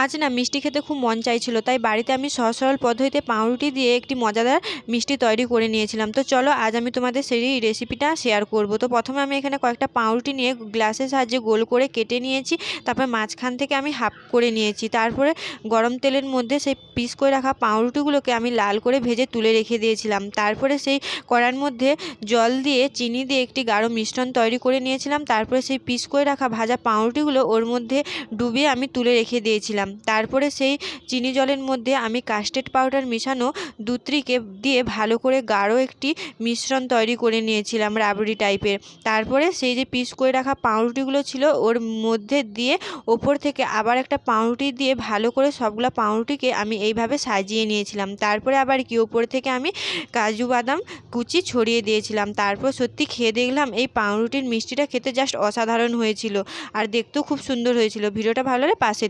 আজ না মিষ্টি খেতে খুব মন চাইছিল, তাই বাড়িতে আমি সহজ সরল পদ্ধতিতে পাউরুটি দিয়ে একটি মজাদার মিষ্টি তৈরি করে নিয়েছিলাম। তো চলো আজ আমি তোমাদের সেই রেসিপিটা শেয়ার করব। তো প্রথমে আমি এখানে কয়েকটা পাউরুটি নিয়ে গ্লাসের সাহায্যে গোল করে কেটে নিয়েছি। তারপর মাঝখান থেকে আমি হাফ করে নিয়েছি। তারপরে গরম তেলের মধ্যে সেই পিস করে রাখা পাউরুটিগুলোকে আমি লাল করে ভেজে তুলে রেখে দিয়েছিলাম। তারপরে সেই কড়ার মধ্যে জল দিয়ে চিনি দিয়ে একটি গাঢ় মিশ্রণ তৈরি করে নিয়েছিলাম। তারপরে সেই পিস করে রাখা ভাজা পাউরুটিগুলো ওর মধ্যে ডুবিয়ে আমি তুলে রেখে দিয়েছিলাম। তারপরে সেই চিনি জলের মধ্যে আমি কাস্টার্ড পাউডার মেশানো দুধটিকে দিয়ে ভালো করে গাঢ় একটি মিশ্রণ তৈরি করে নিয়েছিলাম রাবড়ি টাইপের। তারপরে সেই যে পিস করে রাখা পাউরুটিগুলো ছিল ওর মধ্যে দিয়ে ওপর থেকে আবার একটা পাউরুটি দিয়ে ভালো করে সবগুলো পাউরুটিকে আমি এইভাবে সাজিয়ে নিয়েছিলাম। তারপরে আবার কি ওপর থেকে আমি কাজু বাদাম কুচি ছড়িয়ে দিয়েছিলাম। তারপর সত্যি খেয়ে দেখলাম এই পাউরুটির মিষ্টিটা খেতে জাস্ট অসাধারণ হয়েছিল, আর দেখতেও খুব সুন্দর হয়েছিল। ভিডিওটা ভালো লাগলে পাশে